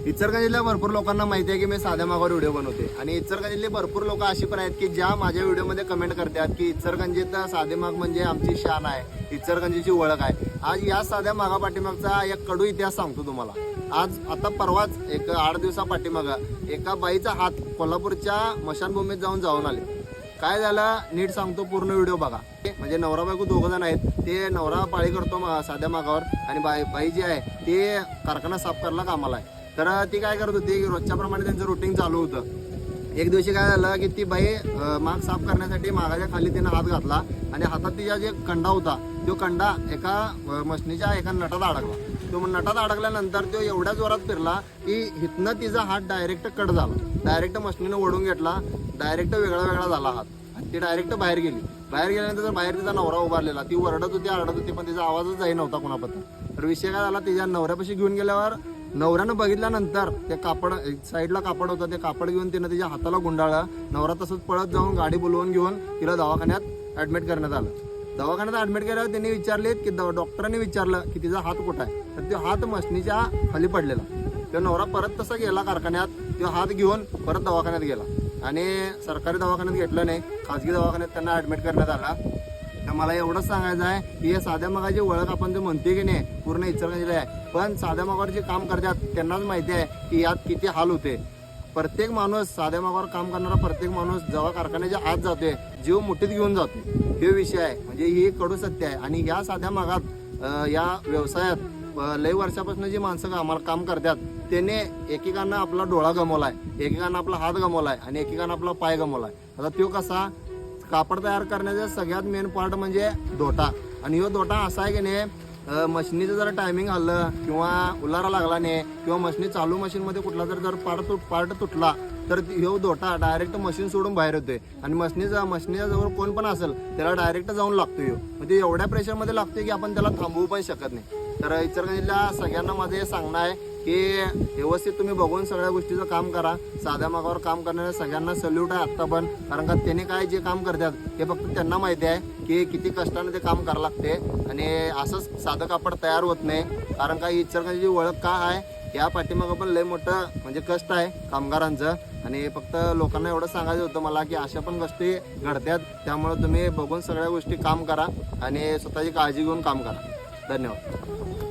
इचलकरंजीतल्या भरपूर लोकांना माहिती आहे की मी साध्या मागावर व्हिडिओ बनवते आणि इचलकरंजीतले भरपूर लोक अशी पण आहेत की ज्या माझ्या व्हिडिओमध्ये कमेंट करतात की इचलकरंजीत साधे माग म्हणजे आमची शान आहे, इचलकरंजीची ओळख आहे. आज या साध्या मागा पाठीमागचा एक कडू इतिहास सांगतो तुम्हाला. आज आता परवाच एक 8 दिवसा पाठीमागं एका बाईचा हात कोल्हापूरच्या मशानभूमीत जाऊन आले. काय झालं नीट सांगतो, पूर्ण व्हिडिओ बघा. म्हणजे नवरा बायको दोघ जण आहेत. ते नवरा पाळी करतो साध्या मागावर आणि बाई जी आहे ते कारखाना साफ करायला कामाला आहे. तर ती काय करत होती, रोजच्या प्रमाणे त्यांचं रुटीन चालू होतं. एक दिवशी काय झालं की ती बाई माग साफ करण्यासाठी मागाच्या खाली तिनं हात घातला आणि हातात तिचा जे कंडा होता तो कंडा एका मशनीच्या एका नटात अडकला. तो नटात अडकल्यानंतर तो एवढ्या जोरात फिरला की इथनं तिचा हात डायरेक्ट कट झाला. डायरेक्ट मशनीनं ओढून घेतला, डायरेक्ट वेगळा झाला हात आणि ती डायरेक्ट बाहेर गेली. बाहेर गेल्यानंतर बाहेर तिचा नवरा उभारलेला. ती ओरडत होती पण तिचा आवाजच जाई नव्हता कोणापर्यंत. तर विषय काय झाला, तिच्या नवऱ्यापाशी घेऊन गेल्यावर नवऱ्यानं बघितल्यानंतर ते कापड साईडला कापड होतं, ते कापड घेऊन तिनं तिच्या हाताला गुंडाळलं. नवरा तसंच पळत जाऊन गाडी बोलवून घेऊन तिला दवाखान्यात ऍडमिट करण्यात आलं. दवाखान्यात ऍडमिट केल्यावर त्यांनी विचारले की डॉक्टरांनी विचारलं की तिचा हात कुठं आहे, तर तो हात मशनीच्या खाली पडलेला. तो नवरा परत तसा गेला कारखान्यात, तो हात घेऊन परत दवाखान्यात गेला आणि सरकारी दवाखान्यात घेतलं नाही, खाजगी दवाखान्यात त्यांना ऍडमिट करण्यात आला. तर मला एवढंच सांगायचं आहे की हे साध्या मागाची ओळख आपण जे म्हणते की नाही पूर्ण इचलकरंजीला आहे, पण साध्या मागावर जे काम करतात त्यांनाच माहिती आहे की यात किती हाल होते. प्रत्येक माणूस साध्या मागावर काम करणारा प्रत्येक माणूस जेव्हा कारखान्याच्या आत जातोय जीव मुठीत घेऊन जातो. हे विषय आहे, म्हणजे ही कडू सत्य आहे. आणि या साध्या मागात या व्यवसायात लय वर्षापासून जी माणसं आम्हाला काम करतात त्याने एकेकांना आपला डोळा गमवलाय, एकेकांना आपला हात गमवलाय आणि एकेकांना आपला पाय गमवलाय. आता तो कसा, कापड तयार करण्याचा सगळ्यात मेन पार्ट म्हणजे दोटा. आणि ह्यो दोटा असा आहे की नाही, मशीनीचं जर टायमिंग हल्लं किंवा उलारा लागला नाही किंवा मशीनी चालू मशीनमध्ये कुठला जर पार्ट तुटला तर ह्यो दोटा डायरेक्ट मशीन सोडून बाहेर येतोय आणि मशीनीच्या जवळ कोण पण असेल त्याला डायरेक्ट जाऊन लागतो. ह्यो म्हणजे एवढ्या प्रेशरमध्ये लागतोय की आपण त्याला थांबवू पण शकत नाही. तर इचलकरंजीला सगळ्यांना माझं हे सांगणं आहे की व्यवस्थित तुम्ही बघून सगळ्या गोष्टीचं काम करा. साध्या मागावर काम करणाऱ्या सगळ्यांना सल्यूट आहे आत्ता पण, कारण का त्याने काय जे काम करतात हे फक्त त्यांना माहिती आहे की किती कष्टाने ते काम करावं लागते आणि असंच साधं कापड तयार होत नाही. कारण का इचलकरंजीची ओळख का आहे या पाठीमागं पण लय मोठं म्हणजे कष्ट आहे कामगारांचं. आणि फक्त लोकांना एवढं सांगायचं होतं मला की अशा पण गोष्टी घडतात, त्यामुळे तुम्ही बघून सगळ्या गोष्टी काम करा आणि स्वतःची काळजी घेऊन काम करा. धन्यवाद.